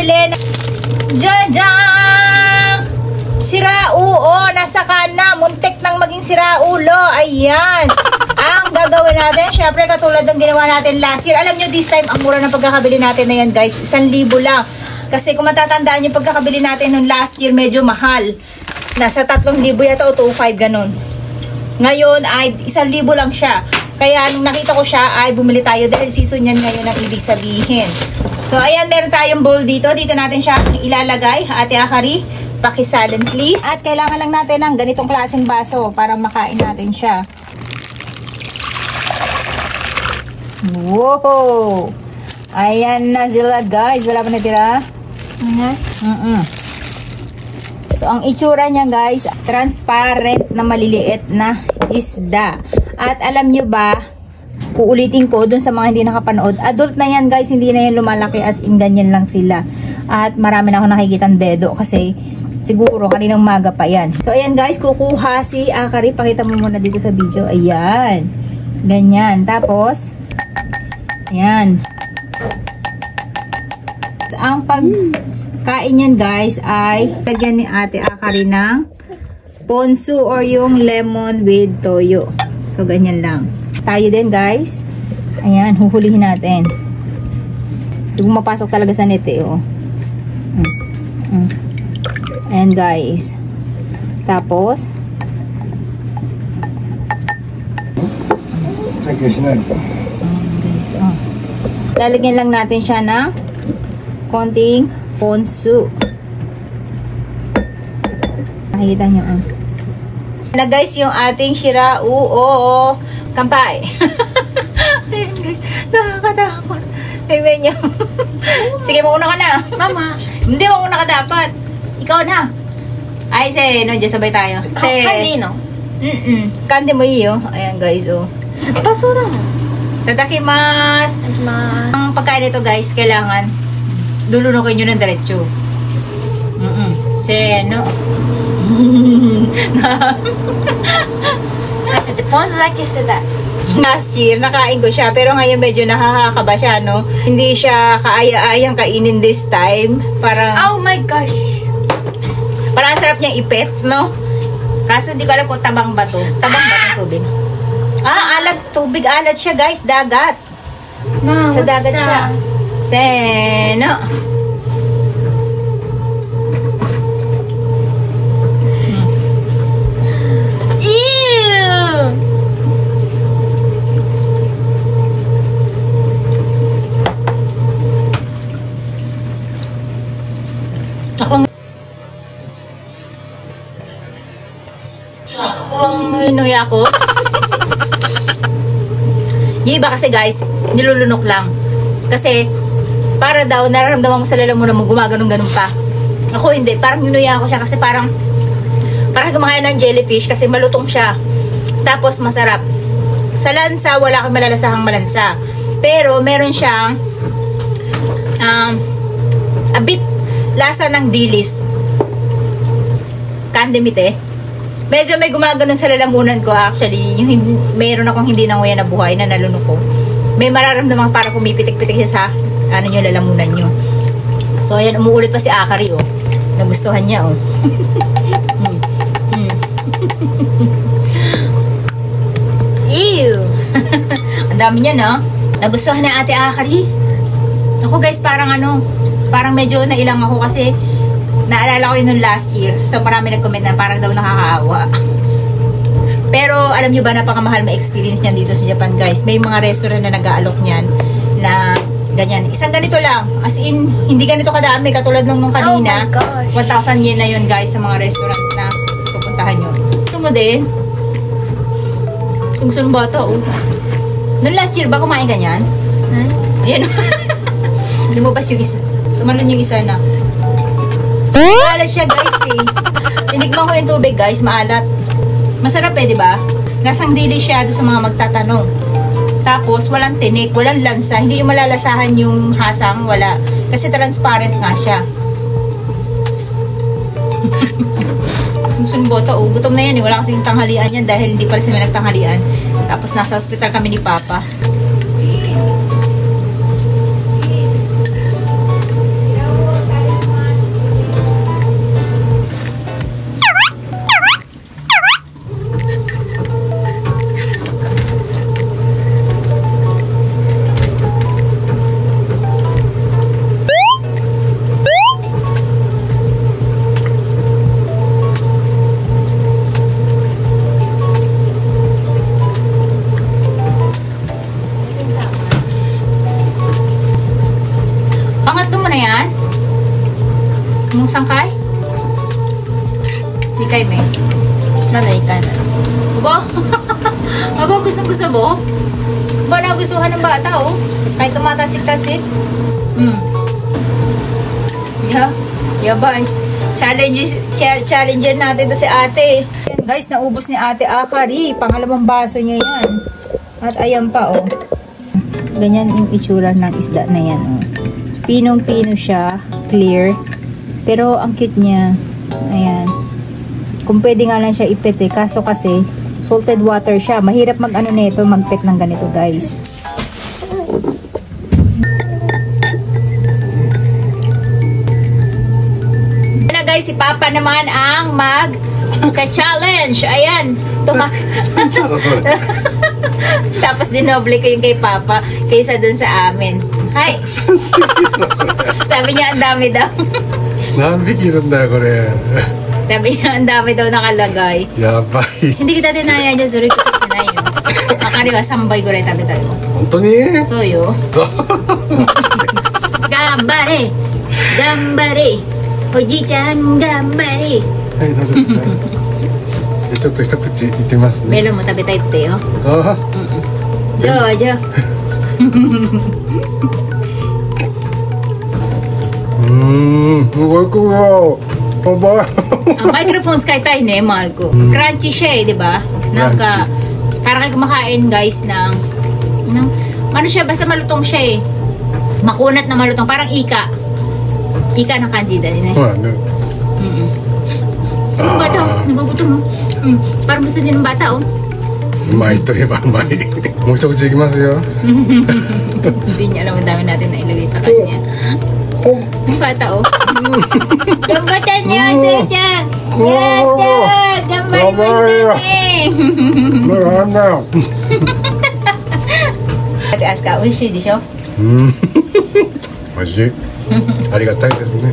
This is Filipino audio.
pagkakabili ng Jajang! Siraulo, nasa kana, muntik nang maging siraulo. Ayan. Ang gagawin natin, syempre katulad ng ginawa natin last year. Alam nyo, this time, ang mura ng pagkakabili natin na yan, guys. 1,000 lang. Kasi kung matatandaan yung pagkakabili natin nung last year, medyo mahal. Nasa 3,000 yata o 2,500, ganun. Ngayon ay 1,000 lang siya. Kaya nung nakita ko siya ay bumili tayo dahil season yan ngayon ang ibig sabihin. So ayan, meron tayong bowl dito. Dito natin siya ilalagay. Ate Akari, pakisalin please. At kailangan lang natin ng ganitong klaseng baso para makain natin siya. Wow! Ayan na sila guys. Wala pa natira? So ang itsura niya guys, transparent na maliliit na isda. At alam nyo ba, uulitin ko dun sa mga hindi nakapanood, adult na yan guys, hindi na yan lumalaki, as in ganyan lang sila. At marami na ako nakikitang dedo kasi siguro kaninang maga pa yan. So ayan guys, kukuha si Akari, pakita mo muna dito sa video. Ayan, ganyan. Tapos ayan, so, ang pagkain yan guys ay lagyan ni Ate Akari ng ponzu or yung lemon with toyo. So, ganyan lang. Tayo din, guys. Ayan, huhulihin natin. Ito mapasok talaga sa net, eh, oh. Ayan, guys. Tapos, guys, oh. Lalagyan lang natin siya ng konting ponzu. Nakikita nyo, oh. Na guys, yung ating siraulo. Kampay. Ayan guys, nakakatakot. Ayun nyo. Sige, mauna ka na. Mama. Hindi, mauna ka dapat. Ikaw na. Ay, no, dyan sabay tayo. Kanino? Kande mo iyo. Ayan guys, oh. Basura mo. Tatakimasu. Ang pagkain nito guys, kailangan lulunukin nyo ng diretso. No. Last year, nakain ko siya. Pero ngayon medyo nakakakaba siya, no? Hindi siya kaaya-ayang kainin this time. Parang, oh my gosh. Parang sarap niyang ipet, no? Kaso hindi ko alam kung tabang ba to. Tabang ba itong tubig? Alat tubig. Alat siya, guys. Dagat. Mom, sa dagat siya. No. Inuya ko. Yung iba kasi guys, nilulunok lang. Kasi, para daw, nararamdaman ko sa lalamunan mo, gumaganong-ganon pa. Ako hindi, parang inuya ko siya kasi parang kumakain ng jellyfish kasi malutong siya. Tapos masarap. Sa lansa, wala kang malalasahang malansa. Pero, meron siyang a bit lasa ng dilis. Kandemite. Medyo may gumaganon sa lalamunan ko actually. Yung mayroon akong hindi nanguya na buhay na nalunok ko. May mararamdaman para pumipitik-pitik siya sa nyo, lalamunan nyo. So ayan, umuulit pa si Akari, oh. Nagustuhan niya, oh. Ew! Ang dami niya, no? Nagustuhan na Ate Akari. Ako guys, parang medyo nailang ako kasi naalala ko yun nung last year. So, marami nag-comment na parang daw nakakaawa. Pero, alam nyo ba, napakamahal ma-experience niyan dito sa Japan, guys. May mga restaurant na nag-aalok niyan na ganyan. Isang ganito lang. As in, hindi ganito kadami. Katulad nung kanina. Oh my gosh. 1,000 yen na yun, guys, sa mga restaurant na pupuntahan nyo. Ito mo din. Sungsun bata, oh. Noong last year ba kumain ganyan? Ayan. Lumabas yung isa. Tumalon yung isa na. Maalat siya guys eh. Tinikman ko yung tubig guys, maalat. Masarap eh, di ba? Lasang dili siya doon sa mga magtatanong. Tapos walang tinik, walang lansa. Hindi yung malalasahan yung hasang, wala. Kasi transparent nga siya. Sumsunbota, oh. Gutom na yan eh. Wala kasing tanghalian yan dahil hindi pa rin sila nagtanghalian. Tapos nasa hospital kami ni Papa. Mong sangkay? Di kay me. Nanay ka na. Aba? Aba, gusto mo? Ba, nagustuhan ng bata, oh. Kahit tumatasik-tasik. Yabay. Challenger natin to si ate. Yan, guys, naubos ni ate Akari. Pangalawang baso niya yan. At ayan pa, oh. Ganyan yung itsura ng isda na yan, oh. Pinong-pino siya. Clear. Pero ang cute niya. Ayan. Kung pwede nga lang siya ipet eh. Kaso kasi, salted water siya. Mahirap mag-ano nito, mag-pet ng ganito, guys. Guys, si Papa naman ang mag-challenge. Ayan. Tapos dinoble ko yung kay Papa kaysa dun sa amin. Hi. Sabi niya ang dami daw. Sabi niya ang dami daw nakalagay. Yabay. Hindi kita dinaya niya. Sorry ko kasi na yun. Makariwa, sambay ko rin tabi tayo. Honto ni? Soyo. Gambare. Gambare. Oji-chan, gambare. はい、大丈夫ですね。じゃあちょっと一口いってみますね。 Melo mo, tabi tayo ito, oh. あ Jo. すごい子よ。パパ。 Ang microphones kay tayo ne, mahal ko. Crunchy siya eh, di ba? Naka, parang kayo kumakain guys ng, ano siya, basta malutong siya eh. Makunat na malutong, parang ika. Ika ng kanji dahil eh. ほらね。 Yung bata, oh, nagugutom mo. Parang gusto din ng bata, oh. うまいといえばうまい。もう一口いきますよ。 Hindi niya alam ang dami natin na ilagay sa kanya. Yung bata, oh. Gambatan niyo, Ate-chan! Yata! Gambarin mo natin! なんだよ。 Ate Aska, uishi di siya? 美味しい。ありがたいですね。